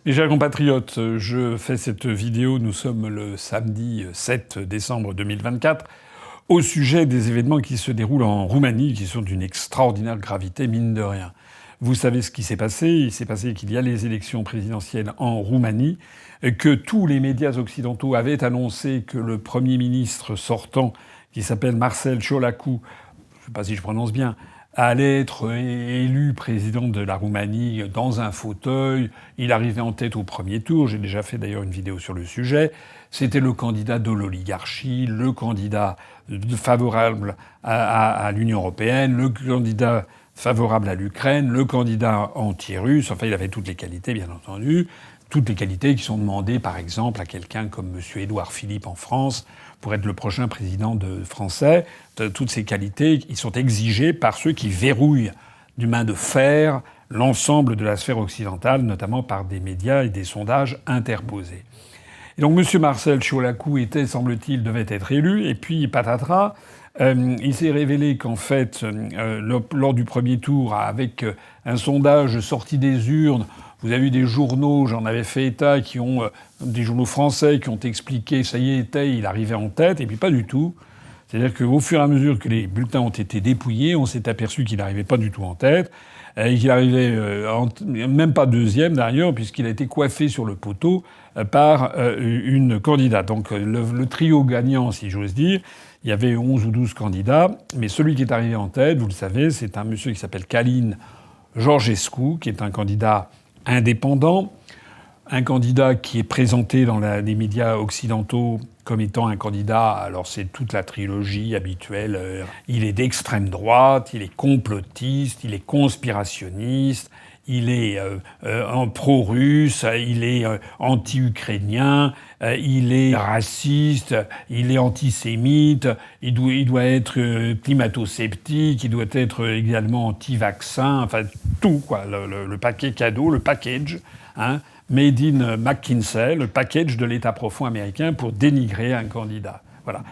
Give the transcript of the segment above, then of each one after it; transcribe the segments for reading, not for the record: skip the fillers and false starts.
Mes chers compatriotes, je fais cette vidéo, nous sommes le samedi 7 décembre 2024, au sujet des événements qui se déroulent en Roumanie, qui sont d'une extraordinaire gravité, mine de rien. Vous savez ce qui s'est passé. Il s'est passé qu'il y a les élections présidentielles en Roumanie, que tous les médias occidentaux avaient annoncé que le Premier ministre sortant, qui s'appelle Marcel Ciolacu, je ne sais pas si je prononce bien, allait être élu président de la Roumanie dans un fauteuil. Il arrivait en tête au premier tour. J'ai déjà fait d'ailleurs une vidéo sur le sujet. C'était le candidat de l'oligarchie, le candidat favorable à l'Union européenne, le candidat favorable à l'Ukraine, le candidat anti-russe. Enfin, il avait toutes les qualités, bien entendu. Toutes les qualités qui sont demandées, par exemple, à quelqu'un comme M. Édouard Philippe en France pour être le prochain président français. Toutes ces qualités, ils sont exigées par ceux qui verrouillent d'une main de fer l'ensemble de la sphère occidentale, notamment par des médias et des sondages interposés. Et donc M. Marcel Ciolacu devait être élu, et puis patatras, il s'est révélé qu'en fait, lors du premier tour, avec un sondage sorti des urnes, vous avez eu des journaux, j'en avais fait état, des journaux français qui ont expliqué, ça y était, il arrivait en tête, et puis pas du tout. C'est-à-dire qu'au fur et à mesure que les bulletins ont été dépouillés, on s'est aperçu qu'il n'arrivait pas du tout en tête, et qu'il arrivait même pas deuxième d'ailleurs, puisqu'il a été coiffé sur le poteau par une candidate. Donc le trio gagnant, si j'ose dire, il y avait 11 ou 12 candidats, mais celui qui est arrivé en tête, vous le savez, c'est un monsieur qui s'appelle Călin Georgescu, qui est un candidat indépendant, un candidat qui est présenté dans les médias occidentaux comme étant un candidat, alors c'est toute la trilogie habituelle, il est d'extrême droite, il est complotiste, il est conspirationniste, il est pro-russe, il est anti-ukrainien, il est raciste, il est antisémite, il doit être climato-sceptique, il doit être également anti-vaccin, enfin tout quoi, le paquet cadeau, le package, hein, made in McKinsey, le package de l'État profond américain pour dénigrer un candidat. Voilà.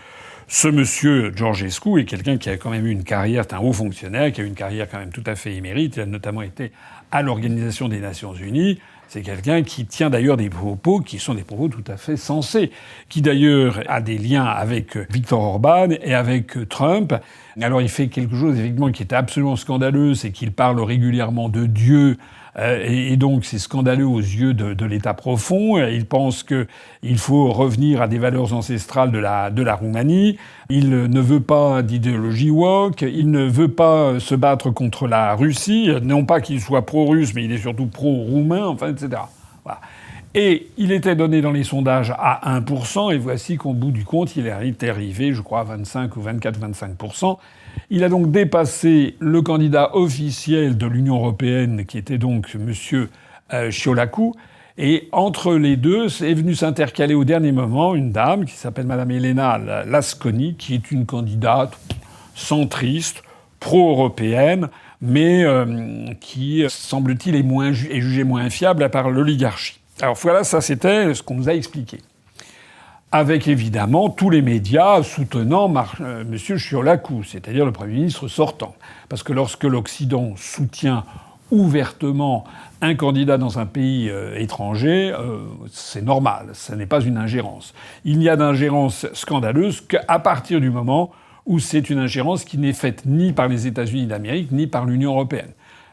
Ce monsieur Georgescu est quelqu'un qui a quand même eu une carrière, c'est un haut fonctionnaire, qui a eu une carrière quand même tout à fait émérite. Il a notamment été à l'Organisation des Nations Unies. C'est quelqu'un qui tient d'ailleurs des propos qui sont des propos tout à fait sensés, qui d'ailleurs a des liens avec Viktor Orban et avec Trump. Alors il fait quelque chose effectivement qui est absolument scandaleux, c'est qu'il parle régulièrement de Dieu, et donc c'est scandaleux aux yeux de l'État profond. Il pense qu'il faut revenir à des valeurs ancestrales de la Roumanie. Il ne veut pas d'idéologie woke. Il ne veut pas se battre contre la Russie. Non pas qu'il soit pro-russe, mais il est surtout pro-roumain, enfin, etc. Voilà. Et il était donné dans les sondages à 1%, et voici qu'au bout du compte, il est arrivé, je crois, à 25 ou 24-25%. Il a donc dépassé le candidat officiel de l'Union européenne, qui était donc M. Ciolacu. Et entre les deux, est venue s'intercaler au dernier moment une dame qui s'appelle Mme Elena Lasconi, qui est une candidate centriste, pro-européenne, mais qui, semble-t-il, est jugée moins fiable par l'oligarchie. Alors voilà, ça c'était ce qu'on nous a expliqué. Avec évidemment tous les médias soutenant M. Ciolacu, c'est-à-dire le Premier ministre sortant. Parce que lorsque l'Occident soutient ouvertement un candidat dans un pays étranger, c'est normal, ce n'est pas une ingérence. Il n'y a d'ingérence scandaleuse qu'à partir du moment où c'est une ingérence qui n'est faite ni par les États-Unis d'Amérique, ni par l'Union européenne.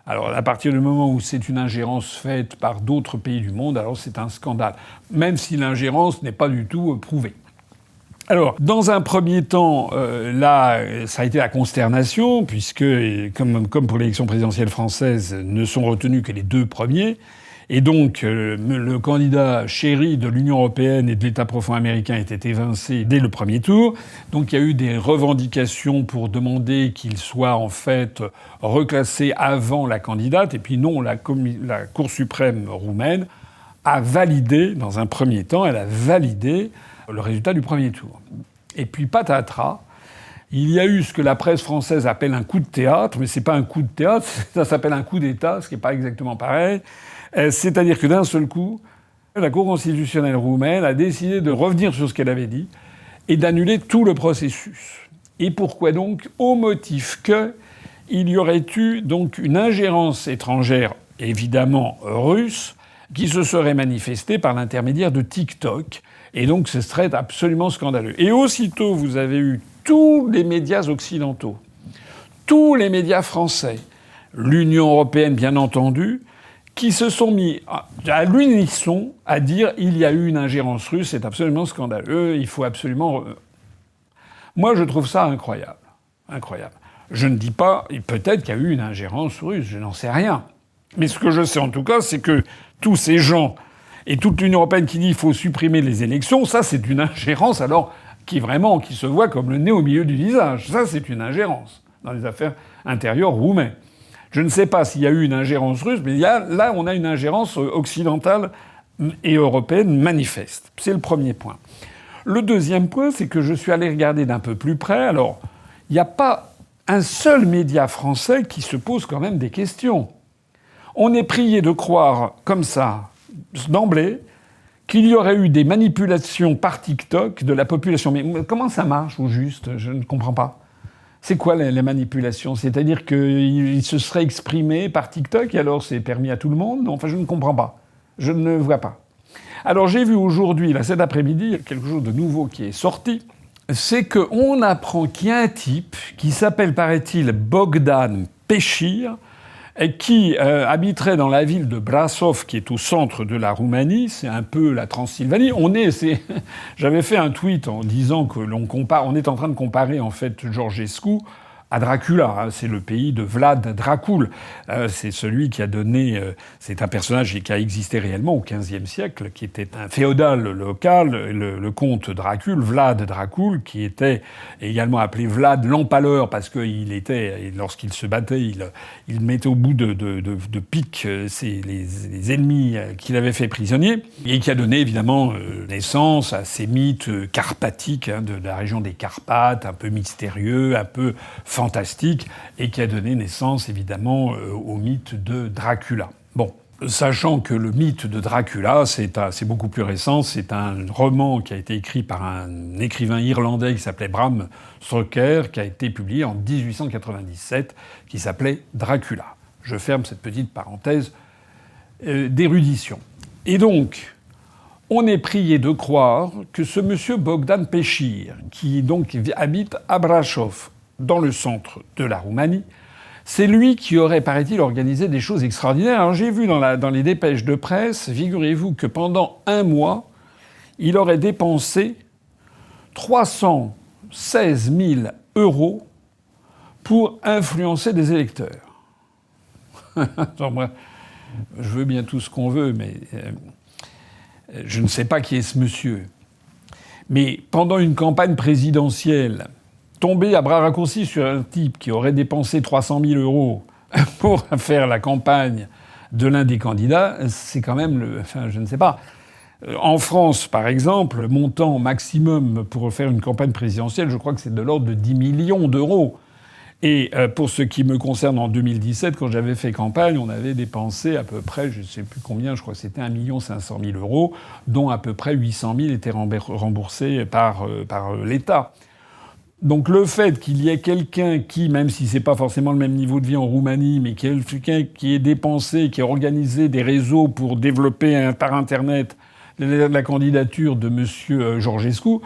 Alors, à partir du moment où c'est une ingérence faite par d'autres pays du monde, alors c'est un scandale, même si l'ingérence n'est pas du tout prouvée. Alors, dans un premier temps, là, ça a été la consternation, puisque, comme pour l'élection présidentielle française, ne sont retenus que les deux premiers. Et donc, le candidat chéri de l'Union européenne et de l'État profond américain était évincé dès le premier tour. Donc, il y a eu des revendications pour demander qu'il soit en fait reclassé avant la candidate. Et puis non, la Cour suprême roumaine a validé, dans un premier temps, elle a validé le résultat du premier tour. Et puis patatras, il y a eu ce que la presse française appelle un coup de théâtre, mais c'est pas un coup de théâtre, ça s'appelle un coup d'État, ce qui n'est pas exactement pareil. C'est-à-dire que d'un seul coup, la Cour constitutionnelle roumaine a décidé de revenir sur ce qu'elle avait dit et d'annuler tout le processus. Et pourquoi donc? Au motif qu'il y aurait eu donc une ingérence étrangère, évidemment russe, qui se seraient manifestés par l'intermédiaire de TikTok. Et donc ce serait absolument scandaleux. Et aussitôt, vous avez eu tous les médias occidentaux, tous les médias français, l'Union européenne bien entendu, qui se sont mis à l'unisson à dire il y a eu une ingérence russe, c'est absolument scandaleux, il faut absolument... Moi, je trouve ça incroyable. Incroyable. Je ne dis pas, peut-être qu'il y a eu une ingérence russe, je n'en sais rien. Mais ce que je sais en tout cas, c'est que tous ces gens et toute l'Union européenne qui dit qu'il faut supprimer les élections, ça c'est une ingérence alors qui se voit comme le nez au milieu du visage. Ça c'est une ingérence dans les affaires intérieures roumaines. Je ne sais pas s'il y a eu une ingérence russe, mais là on a une ingérence occidentale et européenne manifeste. C'est le premier point. Le deuxième point, c'est que je suis allé regarder d'un peu plus près. Alors, il n'y a pas un seul média français qui se pose quand même des questions. On est prié de croire, comme ça, d'emblée, qu'il y aurait eu des manipulations par TikTok de la population. Mais comment ça marche, au juste ? Je ne comprends pas. C'est quoi les manipulations ? C'est-à-dire qu'ils se seraient exprimés par TikTok et alors c'est permis à tout le monde ? Enfin, je ne comprends pas. Je ne vois pas. Alors j'ai vu aujourd'hui, là, cet après-midi, il y a quelque chose de nouveau qui est sorti. C'est qu'on apprend qu'il y a un type qui s'appelle, paraît-il, Bogdan Pechir, qui habiterait dans la ville de Brasov, qui est au centre de la Roumanie. C'est un peu la Transylvanie. J'avais fait un tweet en disant que on est en train de comparer, en fait, Georgescu à Dracula. Hein. C'est le pays de Vlad Dracul. C'est celui qui a donné... c'est un personnage qui a existé réellement au XVe siècle, qui était un féodal local, le comte Dracul, Vlad Dracul, qui était également appelé Vlad l'Empaleur, parce qu'il était, lorsqu'il se battait, il mettait au bout de piques les ennemis qu'il avait fait prisonniers, et qui a donné évidemment naissance à ces mythes carpathiques de la région des Carpates, un peu mystérieux, un peu fantastique, et qui a donné naissance évidemment au mythe de Dracula. Bon, sachant que le mythe de Dracula, c'est beaucoup plus récent, c'est un roman qui a été écrit par un écrivain irlandais qui s'appelait Bram Stoker, qui a été publié en 1897, qui s'appelait Dracula. Je ferme cette petite parenthèse d'érudition. Et donc, on est prié de croire que ce monsieur Bogdan Pechir, qui donc habite à Brasov, dans le centre de la Roumanie, c'est lui qui aurait, paraît-il, organisé des choses extraordinaires. Alors j'ai vu dans les dépêches de presse, figurez-vous que pendant un mois, il aurait dépensé 316 000 € pour influencer des électeurs. Attends, moi, je veux bien tout ce qu'on veut, mais je ne sais pas qui est ce monsieur. Mais pendant une campagne présidentielle, tomber à bras raccourcis sur un type qui aurait dépensé 300 000 € pour faire la campagne de l'un des candidats, c'est quand même enfin, je ne sais pas. En France, par exemple, le montant maximum pour faire une campagne présidentielle, je crois que c'est de l'ordre de 10 millions d'euros. Et pour ce qui me concerne, en 2017, quand j'avais fait campagne, on avait dépensé à peu près, je ne sais plus combien, je crois que c'était 1 500 000 €, dont à peu près 800 000 étaient remboursés par l'État. Donc le fait qu'il y ait quelqu'un qui, même si c'est pas forcément le même niveau de vie en Roumanie, mais quelqu'un qui ait dépensé, qui ait organisé des réseaux pour développer par Internet la candidature de M. Georgescu,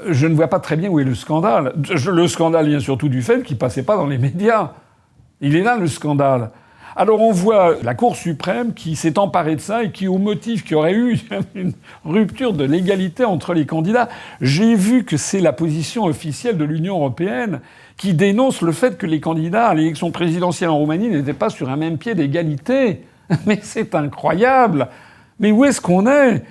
je ne vois pas très bien où est le scandale. Le scandale vient surtout du fait qu'il passait pas dans les médias. Il est là, le scandale. Alors on voit la Cour suprême qui s'est emparée de ça et qui, au motif qu'il y aurait eu une rupture de l'égalité entre les candidats, j'ai vu que c'est la position officielle de l'Union européenne qui dénonce le fait que les candidats à l'élection présidentielle en Roumanie n'étaient pas sur un même pied d'égalité. Mais c'est incroyable. Mais où est-ce qu'on est ?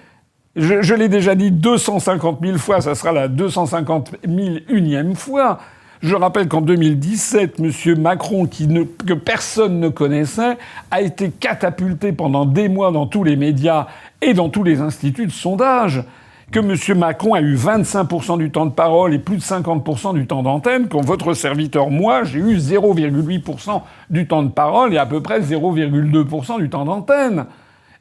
Je l'ai déjà dit 250 000 fois, ça sera la 250 001e fois. Je rappelle qu'en 2017, M. Macron, que personne ne connaissait, a été catapulté pendant des mois dans tous les médias et dans tous les instituts de sondage. Que M. Macron a eu 25% du temps de parole et plus de 50% du temps d'antenne, quand votre serviteur, moi, j'ai eu 0,8% du temps de parole et à peu près 0,2% du temps d'antenne.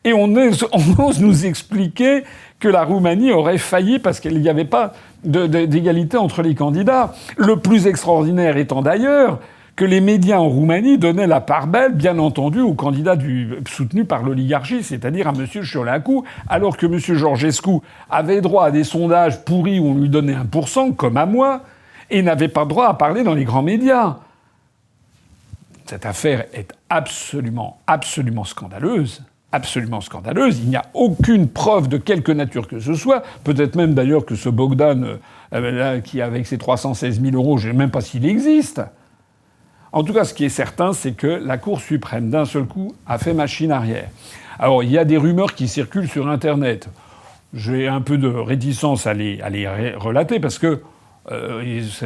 Et on ose nous expliquer que la Roumanie aurait failli parce qu'il n'y avait pas d'égalité entre les candidats. Le plus extraordinaire étant d'ailleurs que les médias en Roumanie donnaient la part belle, bien entendu, aux candidats soutenus par l'oligarchie, c'est-à-dire à M. Ciolacu, alors que M. Georgescu avait droit à des sondages pourris où on lui donnait 1%, comme à moi, et n'avait pas droit à parler dans les grands médias. Cette affaire est absolument scandaleuse. Absolument scandaleuse. Il n'y a aucune preuve de quelque nature que ce soit. Peut-être même d'ailleurs que ce Bogdan, qui avec ses 316 000 euros, je ne sais même pas s'il existe. En tout cas, ce qui est certain, c'est que la Cour suprême, d'un seul coup, a fait machine arrière. Alors, il y a des rumeurs qui circulent sur Internet. J'ai un peu de réticence à les relater parce que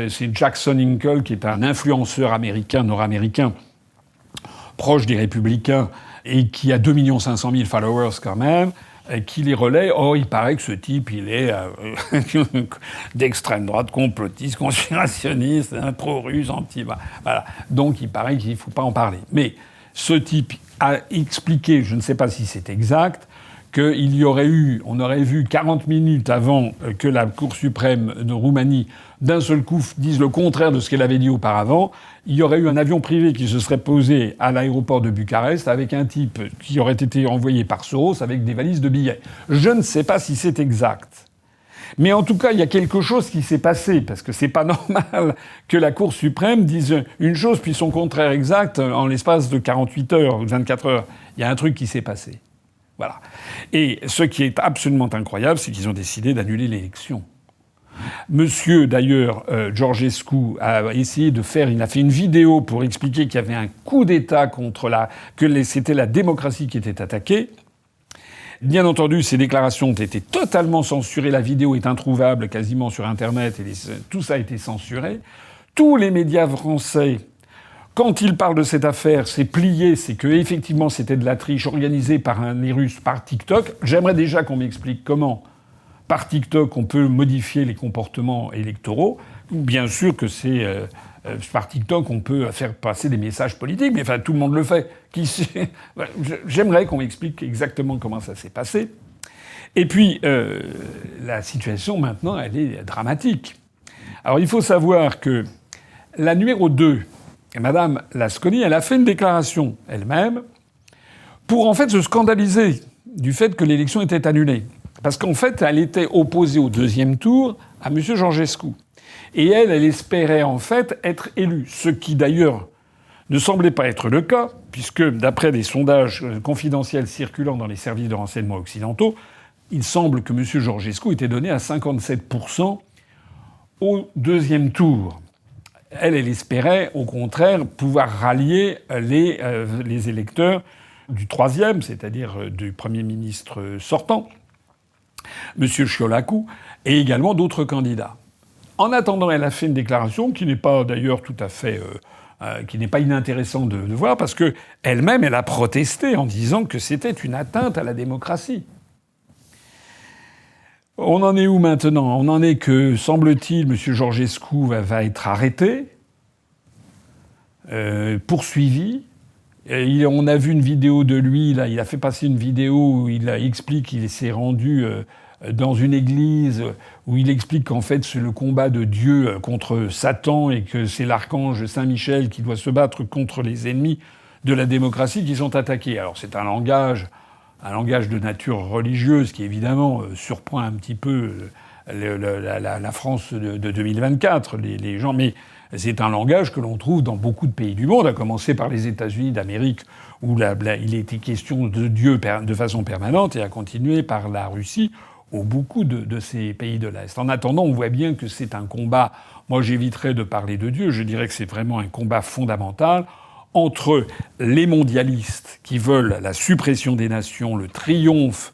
c'est Jackson Hinkle, qui est un influenceur nord-américain, proche des Républicains, et qui a 2 500 000 followers quand même, qui les relaie. Oh, il paraît que ce type, il est d'extrême droite, complotiste, conspirationniste, pro-russe, voilà. Donc il paraît qu'il ne faut pas en parler. Mais ce type a expliqué, je ne sais pas si c'est exact, on aurait vu 40 minutes avant que la Cour suprême de Roumanie, d'un seul coup, dise le contraire de ce qu'elle avait dit auparavant. Il y aurait eu un avion privé qui se serait posé à l'aéroport de Bucarest avec un type qui aurait été envoyé par Soros avec des valises de billets. Je ne sais pas si c'est exact. Mais en tout cas, il y a quelque chose qui s'est passé, parce que c'est pas normal que la Cour suprême dise une chose puis son contraire exact en l'espace de 48 heures ou 24 heures. Il y a un truc qui s'est passé. Voilà. Et ce qui est absolument incroyable, c'est qu'ils ont décidé d'annuler l'élection. Monsieur, d'ailleurs, Georgescu a essayé il a fait une vidéo pour expliquer qu'il y avait un coup d'État c'était la démocratie qui était attaquée. Bien entendu, ces déclarations ont été totalement censurées. La vidéo est introuvable quasiment sur Internet et tout ça a été censuré. Tous les médias français, quand ils parlent de cette affaire, c'est plié, c'est que effectivement c'était de la triche organisée par les Russes, par TikTok. J'aimerais déjà qu'on m'explique comment, par TikTok, on peut modifier les comportements électoraux. Bien sûr que c'est par TikTok, on peut faire passer des messages politiques, mais enfin tout le monde le fait. J'aimerais qu'on m'explique exactement comment ça s'est passé. Et puis la situation maintenant, elle est dramatique. Alors il faut savoir que la numéro 2, Madame Lasconi, elle a fait une déclaration elle-même pour en fait se scandaliser du fait que l'élection était annulée. Parce qu'en fait, elle était opposée au deuxième tour à M. Georgescu. Et elle espérait en fait être élue. Ce qui d'ailleurs ne semblait pas être le cas, puisque d'après des sondages confidentiels circulant dans les services de renseignement occidentaux, il semble que M. Georgescu était donné à 57% au deuxième tour. Elle espérait, au contraire, pouvoir rallier les électeurs du troisième, c'est-à-dire du Premier ministre sortant, M. Ciolacu, et également d'autres candidats. En attendant, elle a fait une déclaration qui n'est pas d'ailleurs tout à fait... qui n'est pas inintéressant de voir, parce que elle-même, elle a protesté en disant que c'était une atteinte à la démocratie. On en est où maintenant ? On en est que, semble-t-il, M. Georgescu va être arrêté, poursuivi. Et on a vu une vidéo de lui, là, il a fait passer une vidéo où il explique qu'il s'est rendu dans une église, où il explique qu'en fait c'est le combat de Dieu contre Satan et que c'est l'archange Saint-Michel qui doit se battre contre les ennemis de la démocratie qui sont attaqués. Alors c'est un langage de nature religieuse qui évidemment surprend un petit peu la France de 2024, les gens, mais c'est un langage que l'on trouve dans beaucoup de pays du monde, à commencer par les États-Unis d'Amérique, où il était question de Dieu de façon permanente, et à continuer par la Russie, ou beaucoup de ces pays de l'Est. En attendant, on voit bien que c'est un combat. Moi, j'éviterais de parler de Dieu. Je dirais que c'est vraiment un combat fondamental entre les mondialistes qui veulent la suppression des nations, le triomphe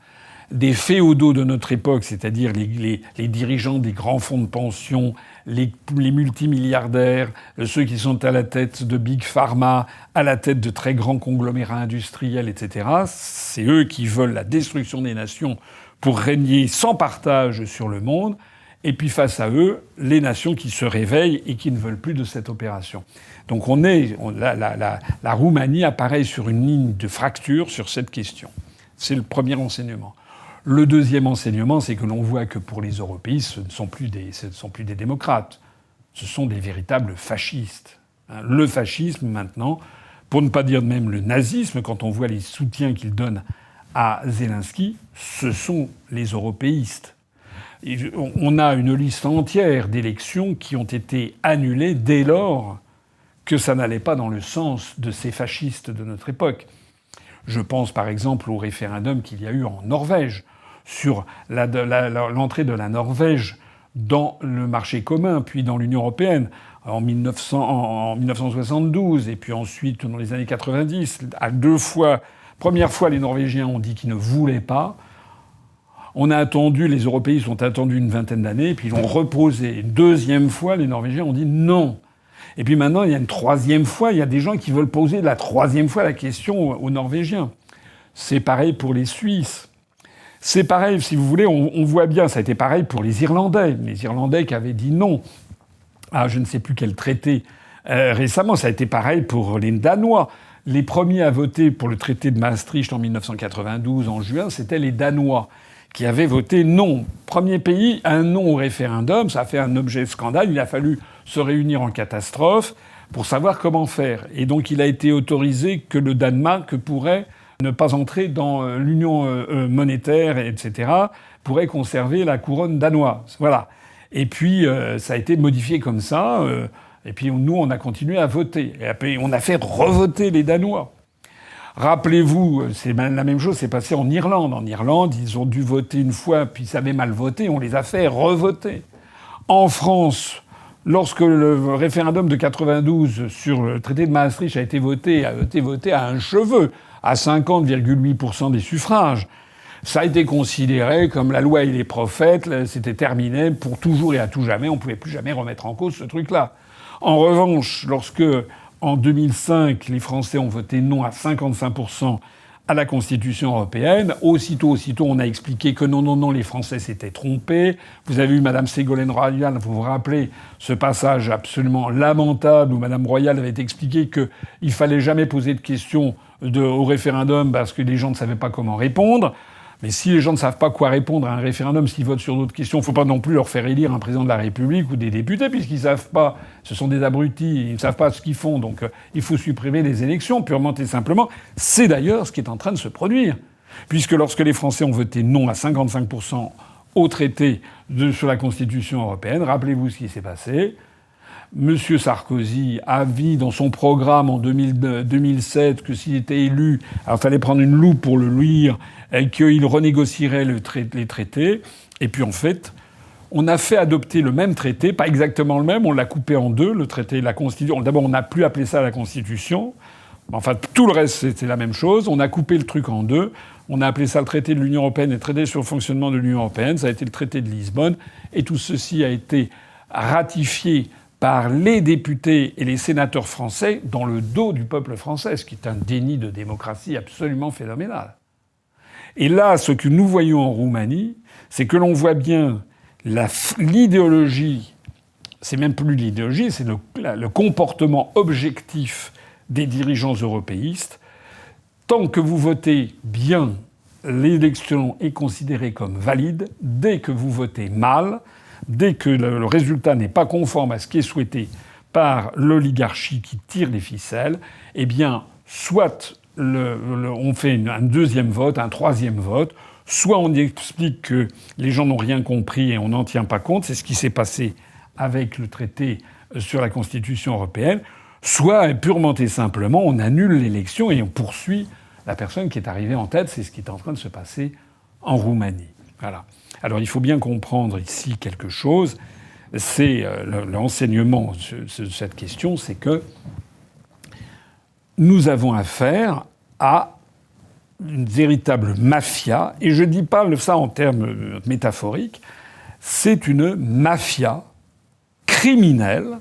des féodaux de notre époque, c'est-à-dire les dirigeants des grands fonds de pension, les multimilliardaires, ceux qui sont à la tête de Big Pharma, à la tête de très grands conglomérats industriels, etc. C'est eux qui veulent la destruction des nations pour régner sans partage sur le monde. Et puis face à eux, les nations qui se réveillent et qui ne veulent plus de cette opération. Donc la Roumanie apparaît sur une ligne de fracture sur cette question. C'est le premier enseignement. Le deuxième enseignement, c'est que l'on voit que pour les européistes, ce ne sont plus des démocrates. Ce sont des véritables fascistes. Le fascisme, maintenant, pour ne pas dire même le nazisme, quand on voit les soutiens qu'il donne à Zelensky, ce sont les européistes. On a une liste entière d'élections qui ont été annulées dès lors que ça n'allait pas dans le sens de ces fascistes de notre époque. Je pense par exemple au référendum qu'il y a eu en Norvège sur l'entrée de la Norvège dans le marché commun, puis dans l'Union européenne en 1972, et puis ensuite dans les années 90. À 2 fois, première fois, les Norvégiens ont dit qu'ils ne voulaient pas. On a attendu, les européistes ont attendu une vingtaine d'années, puis ils ont reposé. Deuxième fois, les Norvégiens ont dit non. Et puis maintenant, il y a une troisième fois, il y a des gens qui veulent poser la troisième fois la question aux Norvégiens. C'est pareil pour les Suisses. C'est pareil, si vous voulez, on voit bien, ça a été pareil pour les Irlandais. Les Irlandais qui avaient dit non à je ne sais plus quel traité récemment. Ça a été pareil pour les Danois. Les premiers à voter pour le traité de Maastricht en 1992, en juin, c'était les Danois qui avaient voté non. Premier pays, un non au référendum, ça a fait un objet de scandale. Il a fallu se réunir en catastrophe pour savoir comment faire. Et donc il a été autorisé que le Danemark pourrait ne pas entrer dans l'union monétaire, etc., pourrait conserver la couronne danoise. Voilà. Et puis ça a été modifié comme ça. Et puis nous, on a continué à voter. Et après, on a fait revoter les Danois. Rappelez-vous, c'est la même chose s'est passé en Irlande. En Irlande, ils ont dû voter une fois, puis ils avaient mal voté, on les a fait revoter. En France, lorsque le référendum de 92 sur le traité de Maastricht a été voté à un cheveu, à 50,8% des suffrages, ça a été considéré comme la loi et les prophètes, c'était terminé pour toujours et à tout jamais, on ne pouvait plus jamais remettre en cause ce truc-là. En revanche, lorsque en 2005, les Français ont voté non à 55% à la Constitution européenne. Aussitôt, on a expliqué que non, les Français s'étaient trompés. Vous avez eu Madame Ségolène Royal, vous vous rappelez ce passage absolument lamentable où Madame Royal avait expliqué qu'il fallait jamais poser de questions au référendum parce que les gens ne savaient pas comment répondre. Mais si les gens ne savent pas quoi répondre à un référendum, s'ils votent sur d'autres questions, il ne faut pas non plus leur faire élire un président de la République ou des députés, puisqu'ils ne savent pas. Ce sont des abrutis, ils ne savent pas ce qu'ils font. Donc il faut supprimer les élections, purement et simplement. C'est d'ailleurs ce qui est en train de se produire. Puisque lorsque les Français ont voté non à 55% au traité sur la Constitution européenne, rappelez-vous ce qui s'est passé. Monsieur Sarkozy a dit dans son programme en 2007 que s'il était élu, il fallait prendre une loupe pour le lire, et qu'il renégocierait les traités. Et puis en fait, on a fait adopter le même traité, pas exactement le même, on l'a coupé en deux, le traité, la Constitution. D'abord, on n'a plus appelé ça la Constitution. Enfin, tout le reste, c'était la même chose. On a coupé le truc en deux. On a appelé ça le traité de l'Union européenne et le traité sur le fonctionnement de l'Union européenne. Ça a été le traité de Lisbonne. Et tout ceci a été ratifié par les députés et les sénateurs français dans le dos du peuple français, ce qui est un déni de démocratie absolument phénoménal. Et là, ce que nous voyons en Roumanie, c'est que l'on voit bien l'idéologie, c'est même plus l'idéologie, c'est le comportement objectif des dirigeants européistes. Tant que vous votez bien, l'élection est considérée comme valide. Dès que vous votez mal, dès que le résultat n'est pas conforme à ce qui est souhaité par l'oligarchie qui tire les ficelles, eh bien, soit on fait un deuxième vote, un troisième vote, soit on explique que les gens n'ont rien compris et on n'en tient pas compte, c'est ce qui s'est passé avec le traité sur la Constitution européenne, soit purement et simplement on annule l'élection et on poursuit la personne qui est arrivée en tête. C'est ce qui est en train de se passer en Roumanie. Voilà. Alors il faut bien comprendre ici quelque chose. C'est l'enseignement de cette question, c'est que nous avons affaire à une véritable mafia, et je ne dis pas ça en termes métaphoriques, c'est une mafia criminelle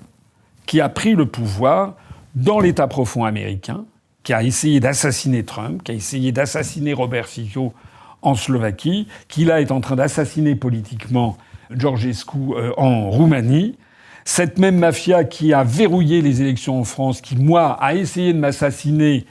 qui a pris le pouvoir dans l'État profond américain, qui a essayé d'assassiner Trump, qui a essayé d'assassiner Robert Fico en Slovaquie, qui là est en train d'assassiner politiquement Georgescu en Roumanie. Cette même mafia qui a verrouillé les élections en France, qui, moi, a essayé de m'assassiner,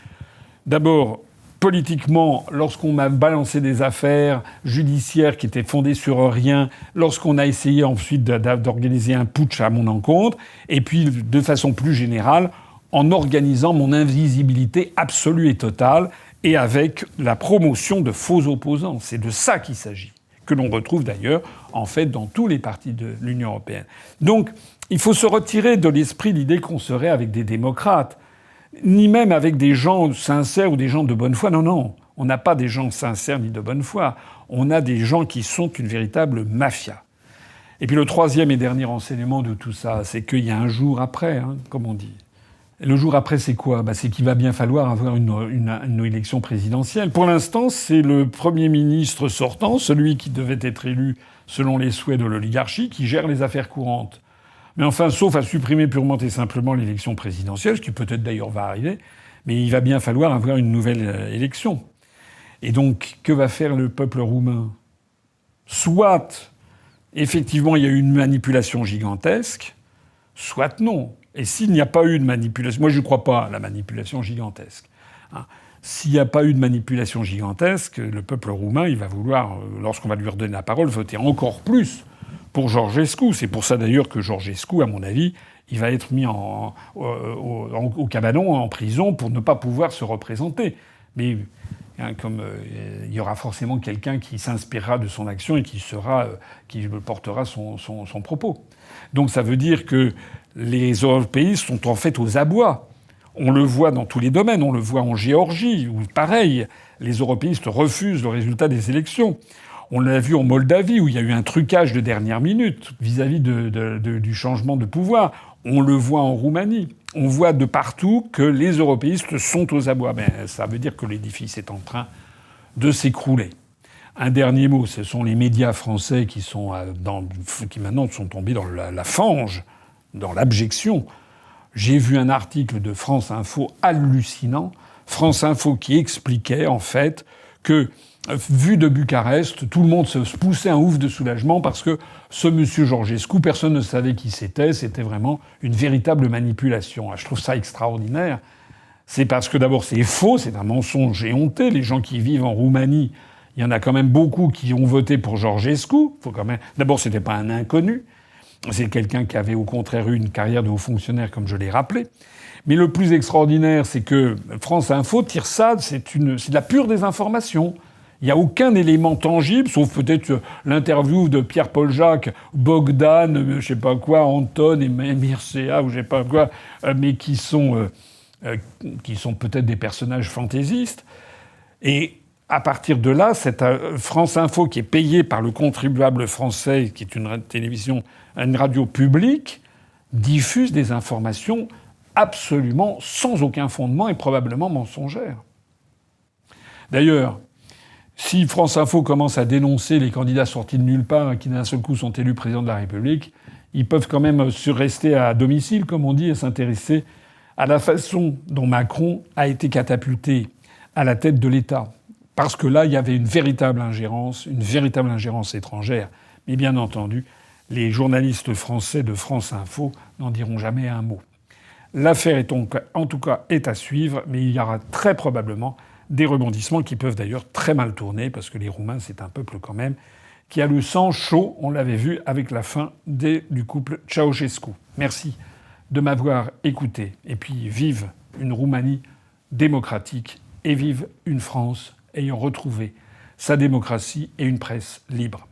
d'abord politiquement, lorsqu'on m'a balancé des affaires judiciaires qui étaient fondées sur rien, lorsqu'on a essayé ensuite d'organiser un putsch à mon encontre, et puis, de façon plus générale, en organisant mon invisibilité absolue et totale et avec la promotion de faux opposants. C'est de ça qu'il s'agit, que l'on retrouve d'ailleurs, en fait, dans tous les partis de l'Union européenne. Donc, il faut se retirer de l'esprit l'idée qu'on serait avec des démocrates, ni même avec des gens sincères ou des gens de bonne foi. Non, non. On n'a pas des gens sincères ni de bonne foi. On a des gens qui sont une véritable mafia. Et puis le troisième et dernier enseignement de tout ça, c'est qu'il y a un jour après, comme on dit. Et le jour après, c'est quoi ? C'est qu'il va bien falloir avoir une élection présidentielle. Pour l'instant, c'est le Premier ministre sortant, celui qui devait être élu selon les souhaits de l'oligarchie, qui gère les affaires courantes. Mais enfin, sauf à supprimer purement et simplement l'élection présidentielle, ce qui peut-être d'ailleurs va arriver, mais il va bien falloir avoir une nouvelle élection. Et donc, que va faire le peuple roumain ? Soit, effectivement, il y a eu une manipulation gigantesque, soit non. Et s'il n'y a pas eu de manipulation... Moi, je ne crois pas à la manipulation gigantesque. S'il n'y a pas eu de manipulation gigantesque, le peuple roumain, il va vouloir, lorsqu'on va lui redonner la parole, voter encore plus pour Georgescu. C'est pour ça, d'ailleurs, que Georgescu, à mon avis, il va être mis au cabanon, en prison, pour ne pas pouvoir se représenter. Mais... comme il y aura forcément quelqu'un qui s'inspirera de son action et qui portera son propos. Donc ça veut dire que les européistes sont en fait aux abois. On le voit dans tous les domaines. On le voit en Géorgie, où pareil, les européistes refusent le résultat des élections. On l'a vu en Moldavie, où il y a eu un trucage de dernière minute vis-à-vis du changement de pouvoir. On le voit en Roumanie. On voit de partout que les européistes sont aux abois. Ben, ça veut dire que l'édifice est en train de s'écrouler. Un dernier mot, ce sont les médias français qui maintenant sont tombés dans la fange, dans l'abjection. J'ai vu un article de France Info hallucinant. France Info qui expliquait, en fait, que, vu de Bucarest, tout le monde se poussait un ouf de soulagement parce que ce monsieur Georgescu, personne ne savait qui c'était. C'était vraiment une véritable manipulation. Je trouve ça extraordinaire. C'est parce que d'abord c'est faux, c'est un mensonge éhonté. Les gens qui vivent en Roumanie, il y en a quand même beaucoup qui ont voté pour Georgescu. D'abord, c'était pas un inconnu. C'est quelqu'un qui avait au contraire eu une carrière de haut fonctionnaire, comme je l'ai rappelé. Mais le plus extraordinaire, c'est que France Info tire ça, c'est de la pure désinformation. Il n'y a aucun élément tangible, sauf peut-être l'interview de Pierre-Paul Jacques, Bogdan, je sais pas quoi, Anton et Mircea, ou je sais pas quoi, mais qui sont peut-être des personnages fantaisistes. Et à partir de là, cette France Info, qui est payée par le contribuable français, qui est une télévision, une radio publique, diffuse des informations absolument sans aucun fondement et probablement mensongères. D'ailleurs, si France Info commence à dénoncer les candidats sortis de nulle part qui d'un seul coup sont élus président de la République, ils peuvent quand même rester à domicile, comme on dit, et s'intéresser à la façon dont Macron a été catapulté à la tête de l'État. Parce que là, il y avait une véritable ingérence étrangère. Mais bien entendu, les journalistes français de France Info n'en diront jamais un mot. L'affaire en tout cas est à suivre, mais il y aura très probablement des rebondissements qui peuvent d'ailleurs très mal tourner, parce que les Roumains, c'est un peuple quand même qui a le sang chaud, on l'avait vu avec la fin du couple Ceausescu. Merci de m'avoir écouté. Et puis vive une Roumanie démocratique et vive une France ayant retrouvé sa démocratie et une presse libre.